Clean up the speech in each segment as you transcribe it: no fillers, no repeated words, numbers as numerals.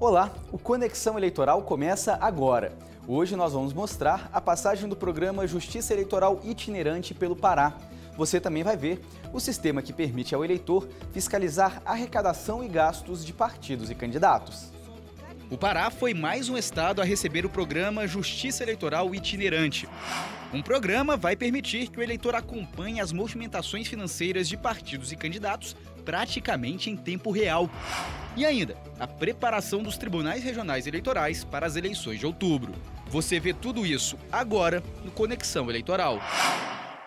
Olá, o Conexão Eleitoral começa agora. Hoje nós vamos mostrar a passagem do programa Justiça Eleitoral Itinerante pelo Pará. Você também vai ver o sistema que permite ao eleitor fiscalizar arrecadação e gastos de partidos e candidatos. O Pará foi mais um estado a receber o programa Justiça Eleitoral Itinerante. Um programa vai permitir que o eleitor acompanhe as movimentações financeiras de partidos e candidatos praticamente em tempo real. E ainda, a preparação dos tribunais regionais eleitorais para as eleições de outubro. Você vê tudo isso agora no Conexão Eleitoral.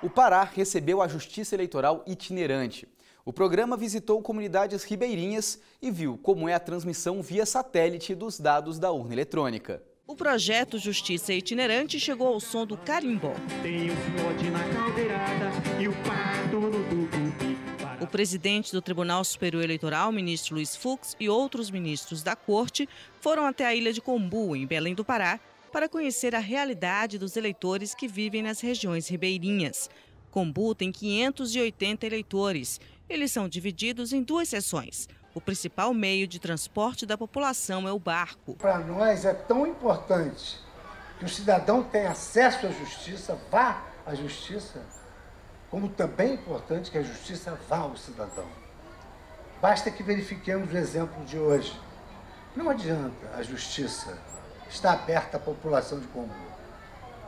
O Pará recebeu a Justiça Eleitoral Itinerante. O programa visitou comunidades ribeirinhas e viu como é a transmissão via satélite dos dados da urna eletrônica. O projeto Justiça Itinerante chegou ao som do carimbó. Tem um fiote na caldeirada e o pato no tucupi. O presidente do Tribunal Superior Eleitoral, ministro Luiz Fux, e outros ministros da Corte foram até a ilha de Combu, em Belém do Pará, para conhecer a realidade dos eleitores que vivem nas regiões ribeirinhas. Combu tem 580 eleitores. Eles são divididos em duas seções. O principal meio de transporte da população é o barco. Para nós é tão importante que o cidadão tenha acesso à justiça, vá à justiça, como também é importante que a justiça vá ao cidadão. Basta que verifiquemos o exemplo de hoje. Não adianta a justiça estar aberta à população de Combu.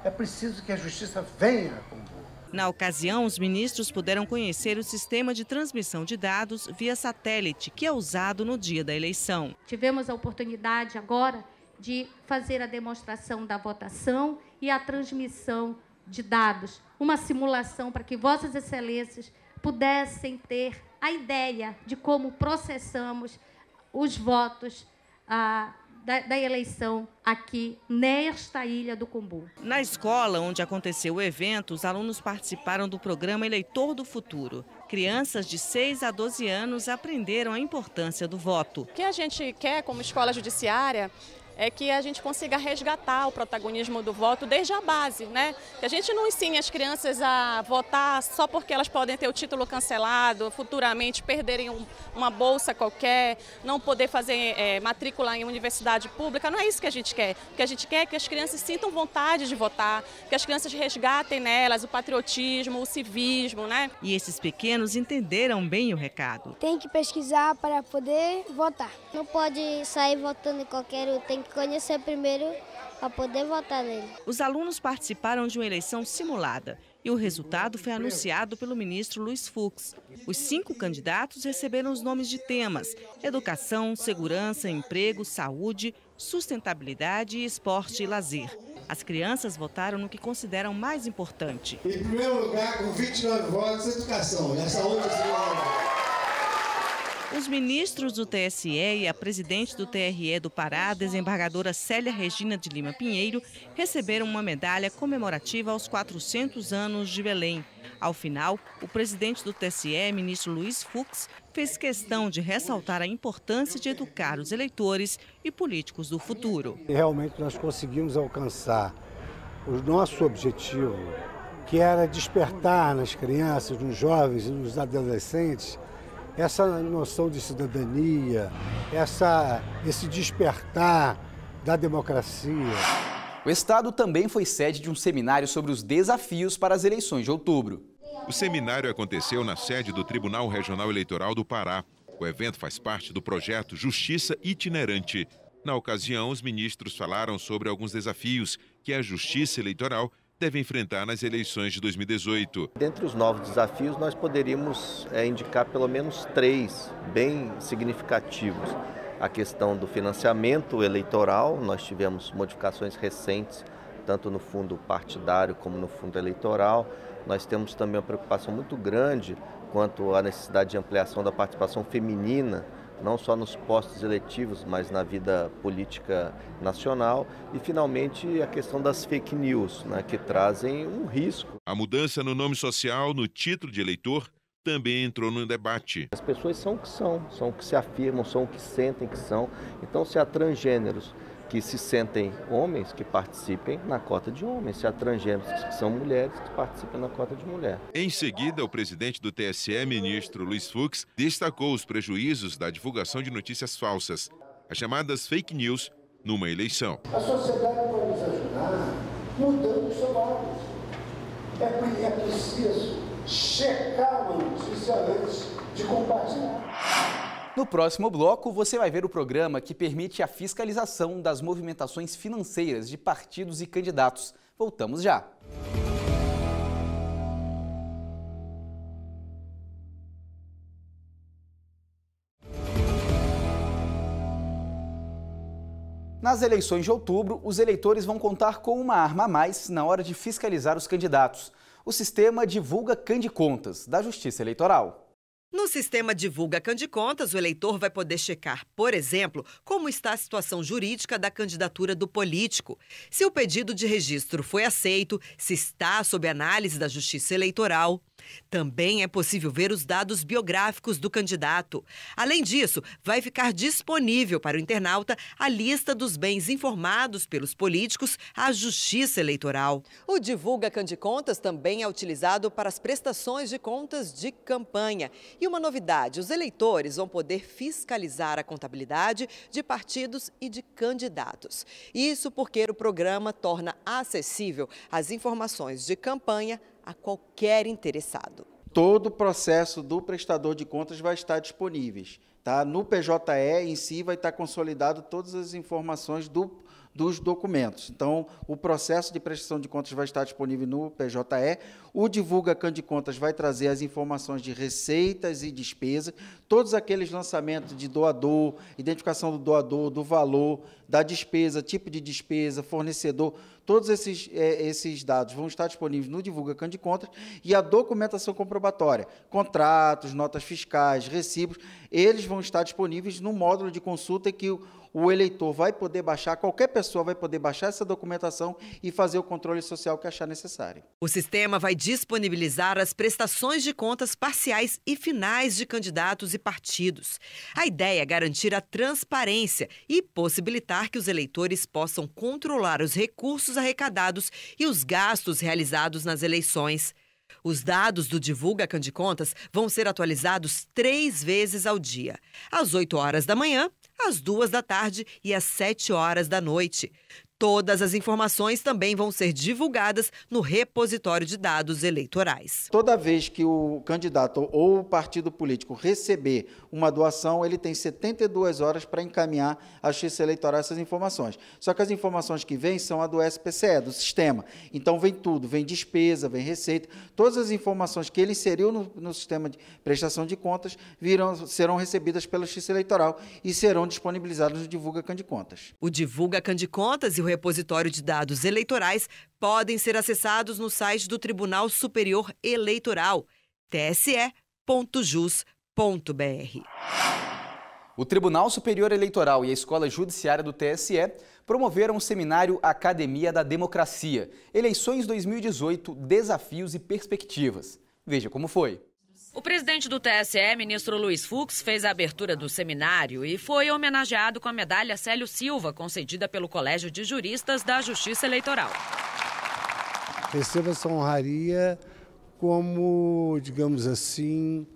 É preciso que a justiça venha a Combu. Na ocasião, os ministros puderam conhecer o sistema de transmissão de dados via satélite, que é usado no dia da eleição. Tivemos a oportunidade agora de fazer a demonstração da votação e a transmissão de dados. Uma simulação para que Vossas Excelências pudessem ter a ideia de como processamos os votos da eleição aqui nesta ilha do Combu. Na escola onde aconteceu o evento, os alunos participaram do programa Eleitor do Futuro. Crianças de 6 a 12 anos aprenderam a importância do voto. O que a gente quer como escola judiciária é que a gente consiga resgatar o protagonismo do voto desde a base, né? Que a gente não ensine as crianças a votar só porque elas podem ter o título cancelado, futuramente perderem uma bolsa qualquer, não poder fazer matrícula em universidade pública. Não é isso que a gente quer. O que a gente quer é que as crianças sintam vontade de votar, que as crianças resgatem nelas o patriotismo, o civismo, né? E esses pequenos entenderam bem o recado. Tem que pesquisar para poder votar. Não pode sair votando em qualquer um, tem que conhecer primeiro para poder votar nele. Os alunos participaram de uma eleição simulada e o resultado foi anunciado pelo ministro Luiz Fux. Os 5 candidatos receberam os nomes de temas: educação, segurança, emprego, saúde, sustentabilidade, esporte e lazer. As crianças votaram no que consideram mais importante. Em primeiro lugar, com 29 votos, educação. Nessa outra Os ministros do TSE e a presidente do TRE do Pará, a desembargadora Célia Regina de Lima Pinheiro, receberam uma medalha comemorativa aos 400 anos de Belém. Ao final, o presidente do TSE, ministro Luiz Fux, fez questão de ressaltar a importância de educar os eleitores e políticos do futuro. Realmente nós conseguimos alcançar o nosso objetivo, que era despertar nas crianças, nos jovens e nos adolescentes essa noção de cidadania, esse despertar da democracia. O estado também foi sede de um seminário sobre os desafios para as eleições de outubro. O seminário aconteceu na sede do Tribunal Regional Eleitoral do Pará. O evento faz parte do projeto Justiça Itinerante. Na ocasião, os ministros falaram sobre alguns desafios que a Justiça Eleitoral deve enfrentar nas eleições de 2018. Dentre os novos desafios, nós poderíamos indicar pelo menos 3 bem significativos. A questão do financiamento eleitoral, nós tivemos modificações recentes, tanto no fundo partidário como no fundo eleitoral. Nós temos também uma preocupação muito grande quanto à necessidade de ampliação da participação feminina, não só nos postos eletivos, mas na vida política nacional. E, finalmente, a questão das fake news, né, que trazem um risco. A mudança no nome social, no título de eleitor, também entrou no debate. As pessoas são o que se afirmam, são o que sentem que são. Então, se há transgêneros que se sentem homens, que participem na cota de homens. Se há transgêneros que são mulheres, que participem na cota de mulher. Em seguida, o presidente do TSE, ministro Luiz Fux, destacou os prejuízos da divulgação de notícias falsas. as chamadas fake news, numa eleição. A sociedade pode nos ajudar mudando o seu hábito. É preciso checar uma notícia antes de compartilhar. No próximo bloco, você vai ver o programa que permite a fiscalização das movimentações financeiras de partidos e candidatos. Voltamos já. Nas eleições de outubro, os eleitores vão contar com uma arma a mais na hora de fiscalizar os candidatos. O sistema Divulga Candicontas, da Justiça Eleitoral. No sistema Divulga Candicontas, o eleitor vai poder checar, por exemplo, como está a situação jurídica da candidatura do político, se o pedido de registro foi aceito, se está sob análise da Justiça Eleitoral. Também é possível ver os dados biográficos do candidato. Além disso, vai ficar disponível para o internauta a lista dos bens informados pelos políticos à Justiça Eleitoral. O Divulga Candicontas também é utilizado para as prestações de contas de campanha. E uma novidade, os eleitores vão poder fiscalizar a contabilidade de partidos e de candidatos. Isso porque o programa torna acessível as informações de campanha a qualquer interessado. Todo o processo do prestador de contas vai estar disponível. Tá? No PJE em si vai estar consolidado todas as informações dos documentos. Então, o processo de prestação de contas vai estar disponível no PJE. O Divulga Candicontas vai trazer as informações de receitas e despesas, todos aqueles lançamentos de doador, identificação do doador, do valor, da despesa, tipo de despesa, fornecedor, todos esses dados vão estar disponíveis no Divulga Candicontas e a documentação comprobatória, contratos, notas fiscais, recibos, eles vão estar disponíveis no módulo de consulta que o eleitor vai poder baixar, qualquer pessoa vai poder baixar essa documentação e fazer o controle social que achar necessário. O sistema vai disponibilizar as prestações de contas parciais e finais de candidatos e partidos. A ideia é garantir a transparência e possibilitar que os eleitores possam controlar os recursos arrecadados e os gastos realizados nas eleições. Os dados do Divulga Candicontas vão ser atualizados 3 vezes ao dia, às 8 horas da manhã, às 2 da tarde e às 7 horas da noite. Todas as informações também vão ser divulgadas no repositório de dados eleitorais. Toda vez que o candidato ou o partido político receber uma doação, ele tem 72 horas para encaminhar à Justiça Eleitoral essas informações. Só que as informações que vêm são a do SPCE, do sistema. Então vem tudo, vem despesa, vem receita. Todas as informações que ele inseriu no sistema de prestação de contas serão recebidas pela Justiça Eleitoral e serão disponibilizadas no Divulga Candicontas. O Divulga Candicontas e o repositório de dados eleitorais podem ser acessados no site do Tribunal Superior Eleitoral, tse.jus.br. O Tribunal Superior Eleitoral e a Escola Judiciária do TSE promoveram o seminário Academia da Democracia, Eleições 2018, Desafios e Perspectivas. Veja como foi. O presidente do TSE, ministro Luiz Fux, fez a abertura do seminário e foi homenageado com a medalha Célio Silva, concedida pelo Colégio de Juristas da Justiça Eleitoral. Receba essa honraria como, digamos assim,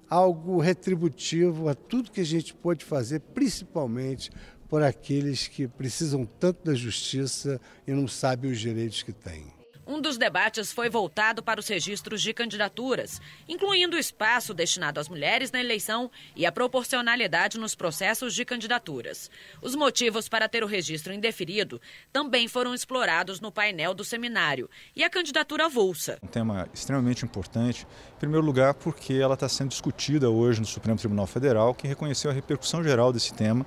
algo retributivo a tudo que a gente pode fazer, principalmente por aqueles que precisam tanto da justiça e não sabem os direitos que têm. Um dos debates foi voltado para os registros de candidaturas, incluindo o espaço destinado às mulheres na eleição e a proporcionalidade nos processos de candidaturas. Os motivos para ter o registro indeferido também foram explorados no painel do seminário e a candidatura avulsa. Um tema extremamente importante, em primeiro lugar porque ela está sendo discutida hoje no Supremo Tribunal Federal, que reconheceu a repercussão geral desse tema,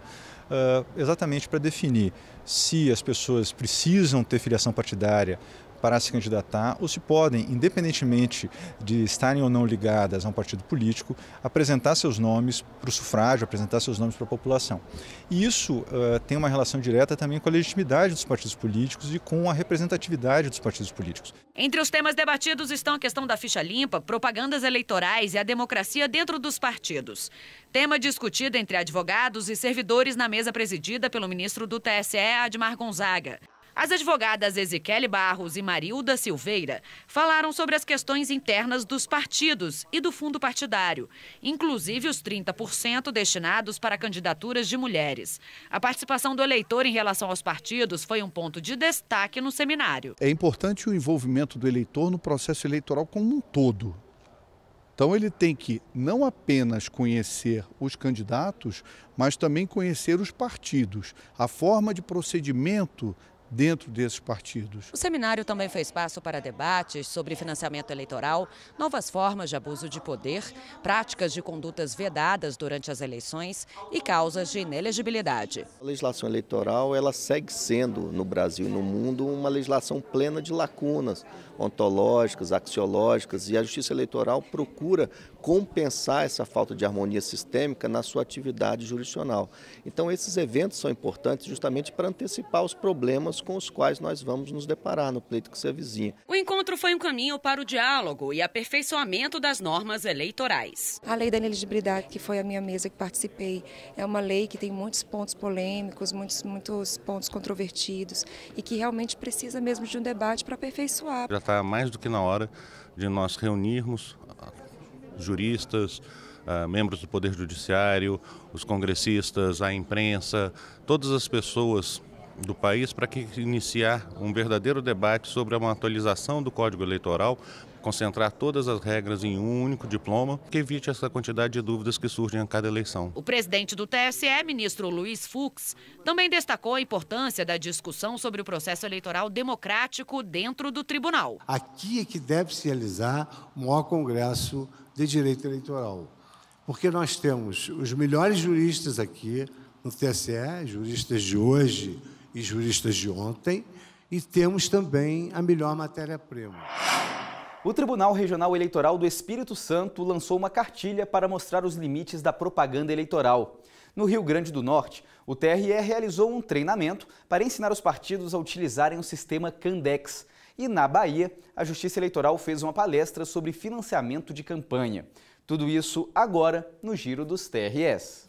exatamente para definir se as pessoas precisam ter filiação partidária para se candidatar ou se podem, independentemente de estarem ou não ligadas a um partido político, apresentar seus nomes para o sufrágio, apresentar seus nomes para a população. E isso tem uma relação direta também com a legitimidade dos partidos políticos e com a representatividade dos partidos políticos. Entre os temas debatidos estão a questão da ficha limpa, propagandas eleitorais e a democracia dentro dos partidos. Tema discutido entre advogados e servidores na mesa presidida pelo ministro do TSE, Admar Gonzaga. As advogadas Ezequiele Barros e Marilda Silveira falaram sobre as questões internas dos partidos e do fundo partidário, inclusive os 30% destinados para candidaturas de mulheres. A participação do eleitor em relação aos partidos foi um ponto de destaque no seminário. É importante o envolvimento do eleitor no processo eleitoral como um todo. Então ele tem que não apenas conhecer os candidatos, mas também conhecer os partidos, a forma de procedimento dentro desses partidos. O seminário também foi espaço para debates sobre financiamento eleitoral, novas formas de abuso de poder, práticas de condutas vedadas durante as eleições e causas de inelegibilidade. A legislação eleitoral ela segue sendo, no Brasil e no mundo, uma legislação plena de lacunas ontológicas, axiológicas, e a Justiça Eleitoral procura compensar essa falta de harmonia sistêmica na sua atividade jurisdicional. Então esses eventos são importantes justamente para antecipar os problemas com os quais nós vamos nos deparar no pleito que se avizinha. O encontro foi um caminho para o diálogo e aperfeiçoamento das normas eleitorais. A lei da inelegibilidade, que foi a minha mesa que participei, é uma lei que tem muitos pontos polêmicos, muitos pontos controvertidos e que realmente precisa mesmo de um debate para aperfeiçoar. Já está mais do que na hora de nós reunirmos juristas, membros do Poder Judiciário, os congressistas, a imprensa, todas as pessoas do país para que iniciar um verdadeiro debate sobre uma atualização do Código Eleitoral, concentrar todas as regras em um único diploma, que evite essa quantidade de dúvidas que surgem a cada eleição. O presidente do TSE, ministro Luiz Fux, também destacou a importância da discussão sobre o processo eleitoral democrático dentro do tribunal. Aqui é que deve se realizar o maior congresso de direito eleitoral, porque nós temos os melhores juristas aqui no TSE, juristas de hoje e juristas de ontem, e temos também a melhor matéria-prima. O Tribunal Regional Eleitoral do Espírito Santo lançou uma cartilha para mostrar os limites da propaganda eleitoral. No Rio Grande do Norte, o TRE realizou um treinamento para ensinar os partidos a utilizarem o sistema Candex. E na Bahia, a Justiça Eleitoral fez uma palestra sobre financiamento de campanha. Tudo isso agora no Giro dos TREs.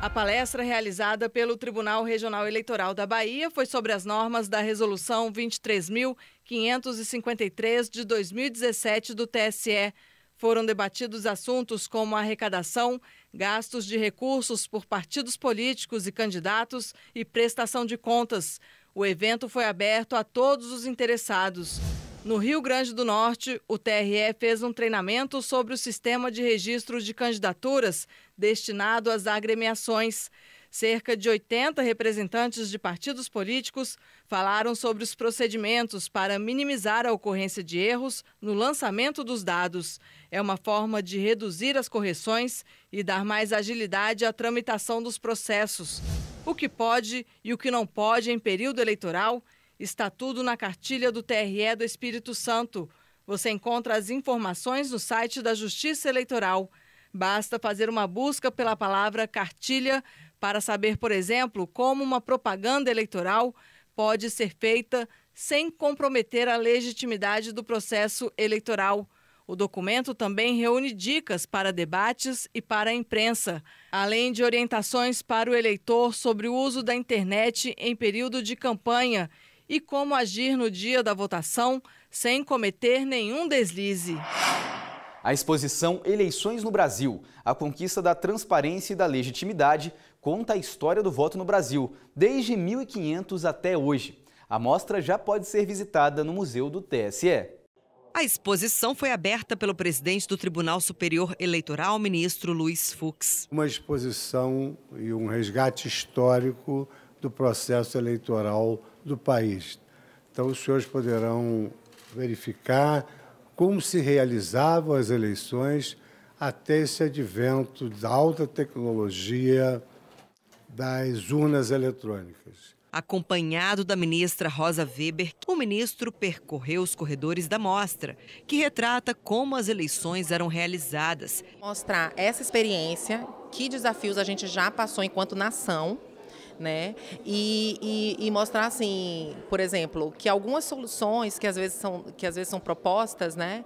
A palestra realizada pelo Tribunal Regional Eleitoral da Bahia foi sobre as normas da Resolução 23.553 de 2017 do TSE. Foram debatidos assuntos como a arrecadação, gastos de recursos por partidos políticos e candidatos e prestação de contas. O evento foi aberto a todos os interessados. No Rio Grande do Norte, o TRE fez um treinamento sobre o sistema de registro de candidaturas destinado às agremiações. Cerca de 80 representantes de partidos políticos falaram sobre os procedimentos para minimizar a ocorrência de erros no lançamento dos dados. É uma forma de reduzir as correções e dar mais agilidade à tramitação dos processos. O que pode e o que não pode em período eleitoral está tudo na cartilha do TRE do Espírito Santo. Você encontra as informações no site da Justiça Eleitoral. Basta fazer uma busca pela palavra cartilha para saber, por exemplo, como uma propaganda eleitoral pode ser feita sem comprometer a legitimidade do processo eleitoral. O documento também reúne dicas para debates e para a imprensa, além de orientações para o eleitor sobre o uso da internet em período de campanha e como agir no dia da votação sem cometer nenhum deslize. A exposição Eleições no Brasil, a conquista da transparência e da legitimidade, conta a história do voto no Brasil, desde 1500 até hoje. A mostra já pode ser visitada no Museu do TSE. A exposição foi aberta pelo presidente do Tribunal Superior Eleitoral, ministro Luiz Fux. Uma exposição e um resgate histórico do processo eleitoral do país. Então, os senhores poderão verificar como se realizavam as eleições até esse advento da alta tecnologia das urnas eletrônicas. Acompanhado da ministra Rosa Weber, o ministro percorreu os corredores da mostra, que retrata como as eleições eram realizadas. Mostrar essa experiência, que desafios a gente já passou enquanto nação, né? E mostrar, assim, por exemplo, que algumas soluções que às vezes são propostas, né?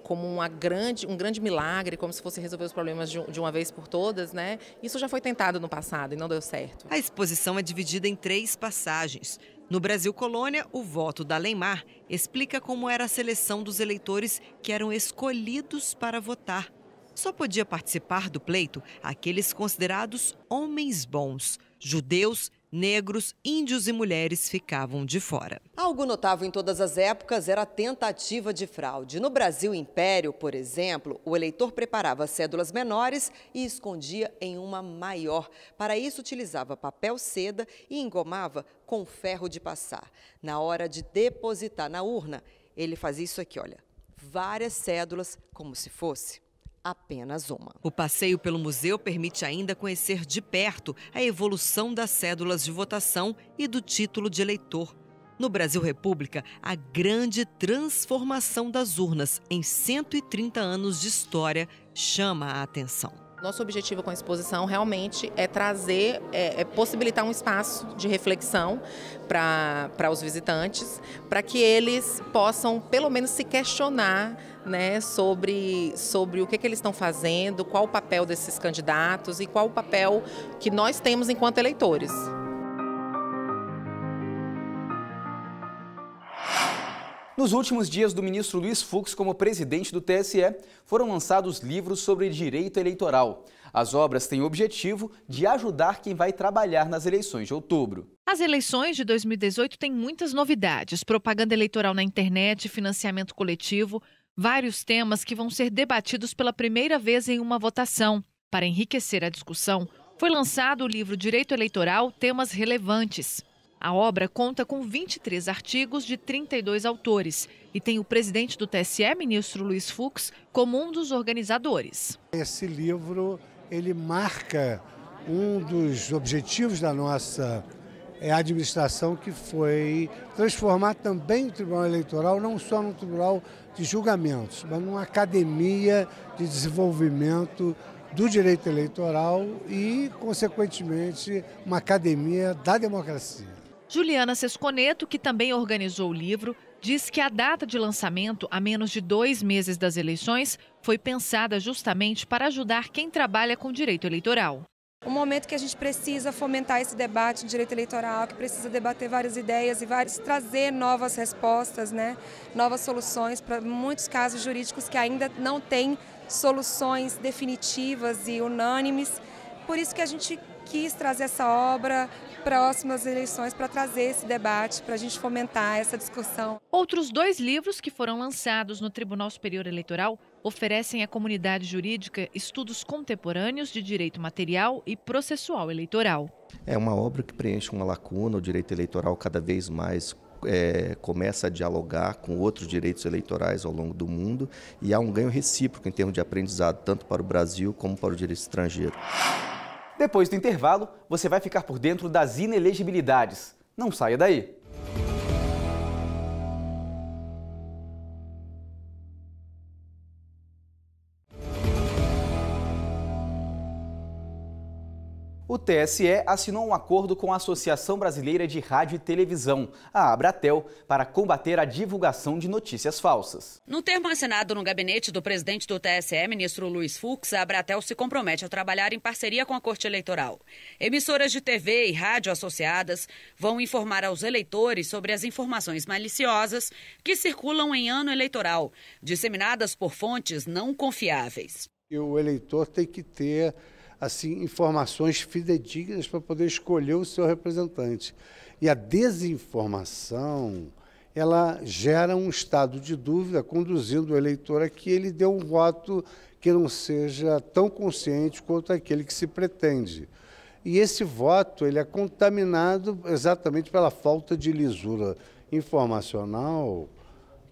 Como um grande milagre, como se fosse resolver os problemas de uma vez por todas, né? Isso já foi tentado no passado e não deu certo. A exposição é dividida em 3 passagens. No Brasil Colônia, o voto da Leymar explica como era a seleção dos eleitores que eram escolhidos para votar. Só podia participar do pleito aqueles considerados homens bons. Judeus, negros, índios e mulheres ficavam de fora. Algo notável em todas as épocas era a tentativa de fraude. No Brasil Império, por exemplo, o eleitor preparava cédulas menores e escondia em uma maior. Para isso, utilizava papel seda e engomava com ferro de passar. Na hora de depositar na urna, ele fazia isso aqui, olha, várias cédulas como se fosse apenas uma. O passeio pelo museu permite ainda conhecer de perto a evolução das cédulas de votação e do título de eleitor. No Brasil República, a grande transformação das urnas em 130 anos de história chama a atenção. Nosso objetivo com a exposição realmente é trazer, possibilitar um espaço de reflexão para os visitantes, para que eles possam pelo menos se questionar, né, sobre o que eles estão fazendo, qual o papel desses candidatos e qual o papel que nós temos enquanto eleitores. Nos últimos dias do ministro Luiz Fux como presidente do TSE, foram lançados livros sobre direito eleitoral. As obras têm o objetivo de ajudar quem vai trabalhar nas eleições de outubro. As eleições de 2018 têm muitas novidades: propaganda eleitoral na internet, financiamento coletivo, vários temas que vão ser debatidos pela primeira vez em uma votação. Para enriquecer a discussão, foi lançado o livro Direito Eleitoral, Temas Relevantes. A obra conta com 23 artigos de 32 autores e tem o presidente do TSE, ministro Luiz Fux, como um dos organizadores. Esse livro, ele marca um dos objetivos da nossa administração, que foi transformar também o Tribunal Eleitoral, não só num tribunal de julgamentos, mas numa academia de desenvolvimento do direito eleitoral e, consequentemente, uma academia da democracia. Juliana Sesconeto, que também organizou o livro, diz que a data de lançamento, a menos de 2 meses das eleições, foi pensada justamente para ajudar quem trabalha com direito eleitoral. Um momento que a gente precisa fomentar esse debate de direito eleitoral, que precisa debater várias ideias e trazer novas respostas, né? Novas soluções para muitos casos jurídicos que ainda não têm soluções definitivas e unânimes. Por isso que a gente quis trazer essa obra próximas eleições para trazer esse debate, para a gente fomentar essa discussão. Outros 2 livros que foram lançados no Tribunal Superior Eleitoral oferecem à comunidade jurídica estudos contemporâneos de direito material e processual eleitoral. É uma obra que preenche uma lacuna. O direito eleitoral cada vez mais começa a dialogar com outros direitos eleitorais ao longo do mundo e há um ganho recíproco em termos de aprendizado, tanto para o Brasil como para o direito estrangeiro. Depois do intervalo, você vai ficar por dentro das inelegibilidades. Não saia daí! O TSE assinou um acordo com a Associação Brasileira de Rádio e Televisão, a Abratel, para combater a divulgação de notícias falsas. No termo assinado no gabinete do presidente do TSE, ministro Luiz Fux, a Abratel se compromete a trabalhar em parceria com a Corte Eleitoral. Emissoras de TV e rádio associadas vão informar aos eleitores sobre as informações maliciosas que circulam em ano eleitoral, disseminadas por fontes não confiáveis. E o eleitor tem que ter informações fidedignas para poder escolher o seu representante. E a desinformação, ela gera um estado de dúvida, conduzindo o eleitor a que ele dê um voto que não seja tão consciente quanto aquele que se pretende. E esse voto, ele é contaminado exatamente pela falta de lisura informacional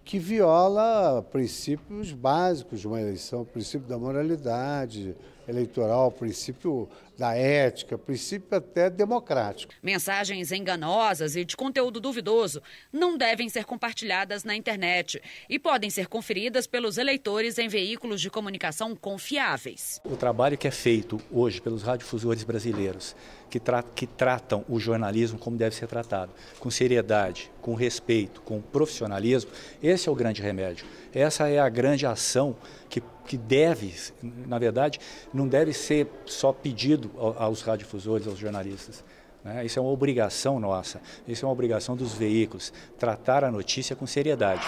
que viola princípios básicos de uma eleição, o princípio da moralidade eleitoral, o princípio da ética, princípio até democrático. Mensagens enganosas e de conteúdo duvidoso não devem ser compartilhadas na internet e podem ser conferidas pelos eleitores em veículos de comunicação confiáveis. O trabalho que é feito hoje pelos radiodifusores brasileiros, que tratam o jornalismo como deve ser tratado, com seriedade, com respeito, com profissionalismo, esse é o grande remédio. Essa é a grande ação que deve, na verdade, não deve ser só pedido aos radiodifusores, aos jornalistas. Né? Isso é uma obrigação nossa, isso é uma obrigação dos veículos, tratar a notícia com seriedade.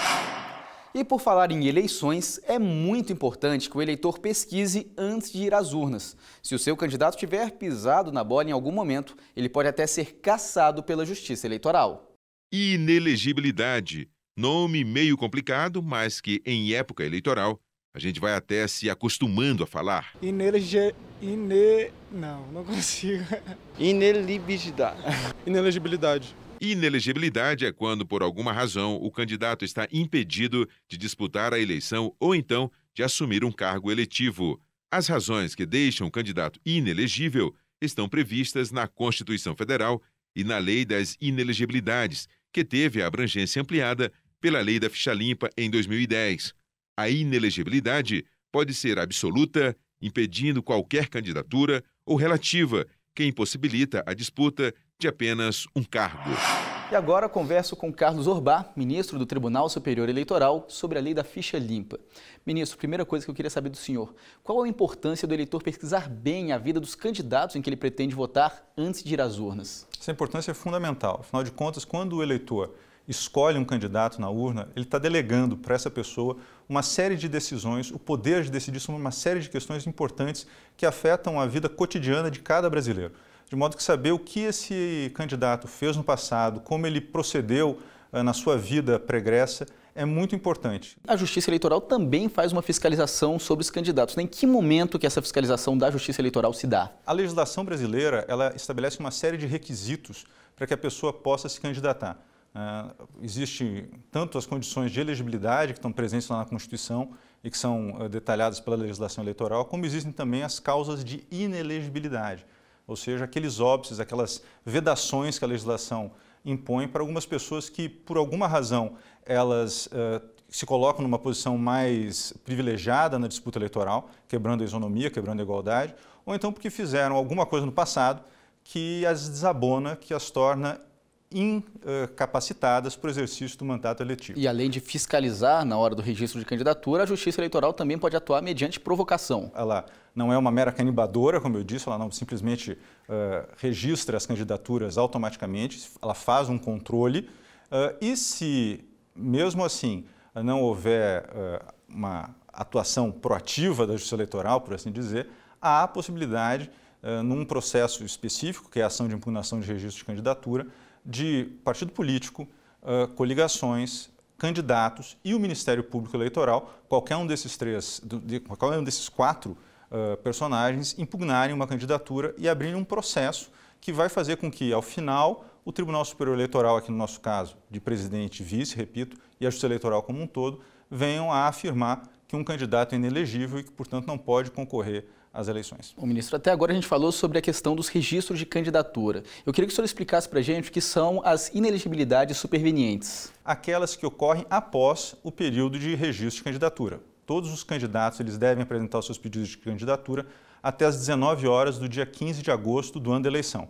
E por falar em eleições, é muito importante que o eleitor pesquise antes de ir às urnas. Se o seu candidato tiver pisado na bola em algum momento, ele pode até ser cassado pela Justiça Eleitoral. Inelegibilidade. Nome meio complicado, mas que em época eleitoral a gente vai até se acostumando a falar. Não consigo. Inelegibilidade. Inelegibilidade é quando, por alguma razão, o candidato está impedido de disputar a eleição ou então de assumir um cargo eletivo. As razões que deixam o candidato inelegível estão previstas na Constituição Federal e na Lei das Inelegibilidades, que teve a abrangência ampliada pela Lei da Ficha Limpa em 2010. A inelegibilidade pode ser absoluta, impedindo qualquer candidatura, ou relativa, que impossibilita a disputa de apenas um cargo. E agora converso com Carlos Orbá, ministro do Tribunal Superior Eleitoral, sobre a lei da ficha limpa. Ministro, primeira coisa que eu queria saber do senhor, qual a importância do eleitor pesquisar bem a vida dos candidatos em que ele pretende votar antes de ir às urnas? Essa importância é fundamental. Afinal de contas, quando o eleitor escolhe um candidato na urna, ele está delegando para essa pessoa uma série de decisões, o poder de decidir sobre uma série de questões importantes que afetam a vida cotidiana de cada brasileiro. De modo que saber o que esse candidato fez no passado, como ele procedeu na sua vida pregressa, é muito importante. A Justiça Eleitoral também faz uma fiscalização sobre os candidatos. Em que momento que essa fiscalização da Justiça Eleitoral se dá? A legislação brasileira, ela estabelece uma série de requisitos para que a pessoa possa se candidatar. Existem tanto as condições de elegibilidade que estão presentes lá na Constituição e que são detalhadas pela legislação eleitoral, como existem também as causas de inelegibilidade, ou seja, aqueles óbices, aquelas vedações que a legislação impõe para algumas pessoas que, por alguma razão, elas se colocam numa posição mais privilegiada na disputa eleitoral, quebrando a isonomia, quebrando a igualdade, ou então porque fizeram alguma coisa no passado que as desabona, que as torna incapacitadas para o exercício do mandato eletivo. E além de fiscalizar na hora do registro de candidatura, a Justiça Eleitoral também pode atuar mediante provocação. Ela não é uma mera carimbadora, como eu disse, ela não simplesmente registra as candidaturas automaticamente, ela faz um controle e se, mesmo assim, não houver uma atuação proativa da Justiça Eleitoral, por assim dizer, há a possibilidade, num processo específico, que é a ação de impugnação de registro de candidatura, de partido político, coligações, candidatos e o Ministério Público Eleitoral, qualquer um desses quatro personagens, impugnarem uma candidatura e abrirem um processo que vai fazer com que, ao final, o Tribunal Superior Eleitoral, aqui no nosso caso, de presidente e vice, repito, e a Justiça Eleitoral como um todo, venham a afirmar que um candidato é inelegível e que, portanto, não pode concorrer às eleições. O ministro, até agora a gente falou sobre a questão dos registros de candidatura. Eu queria que o senhor explicasse para a gente o que são as inelegibilidades supervenientes. Aquelas que ocorrem após o período de registro de candidatura. Todos os candidatos eles devem apresentar os seus pedidos de candidatura até às 19 horas do dia 15 de agosto do ano da eleição.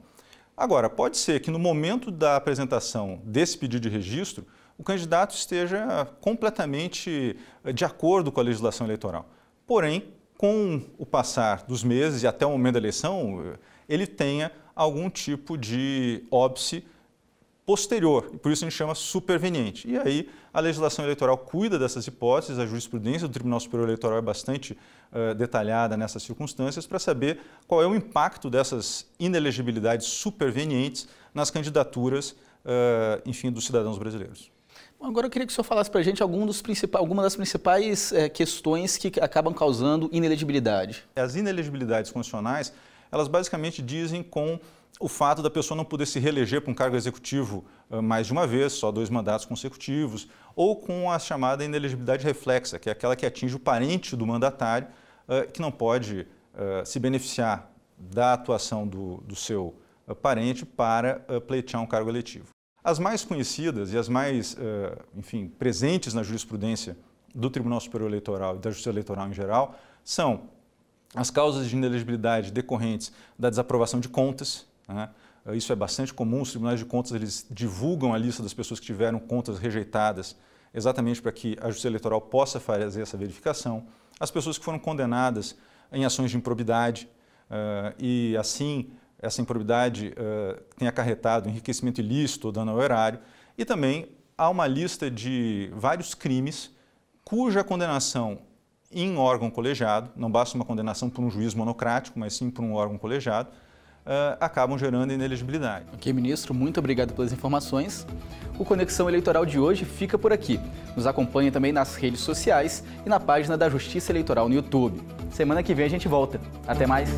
Agora, pode ser que no momento da apresentação desse pedido de registro, o candidato esteja completamente de acordo com a legislação eleitoral. Porém, com o passar dos meses e até o momento da eleição, ele tenha algum tipo de óbice posterior, e por isso a gente chama superveniente. E aí a legislação eleitoral cuida dessas hipóteses, a jurisprudência do Tribunal Superior Eleitoral é bastante detalhada nessas circunstâncias para saber qual é o impacto dessas inelegibilidades supervenientes nas candidaturas, enfim, dos cidadãos brasileiros. Agora eu queria que o senhor falasse para a gente algumas das principais questões que acabam causando inelegibilidade. As inelegibilidades constitucionais, elas basicamente dizem com o fato da pessoa não poder se reeleger para um cargo executivo mais de uma vez, só 2 mandatos consecutivos, ou com a chamada inelegibilidade reflexa, que é aquela que atinge o parente do mandatário, que não pode se beneficiar da atuação do seu parente para pleitear um cargo eletivo. As mais conhecidas e as mais, enfim, presentes na jurisprudência do Tribunal Superior Eleitoral e da Justiça Eleitoral em geral são as causas de inelegibilidade decorrentes da desaprovação de contas, né? Isso é bastante comum, os tribunais de contas eles divulgam a lista das pessoas que tiveram contas rejeitadas exatamente para que a Justiça Eleitoral possa fazer essa verificação. As pessoas que foram condenadas em ações de improbidade e assim essa improbidade tem acarretado enriquecimento ilícito ou dano ao erário, e também há uma lista de vários crimes cuja condenação em órgão colegiado, não basta uma condenação por um juiz monocrático, mas sim por um órgão colegiado, acabam gerando inelegibilidade. Ok, ministro, muito obrigado pelas informações. O Conexão Eleitoral de hoje fica por aqui. Nos acompanhe também nas redes sociais e na página da Justiça Eleitoral no YouTube. Semana que vem a gente volta. Até mais!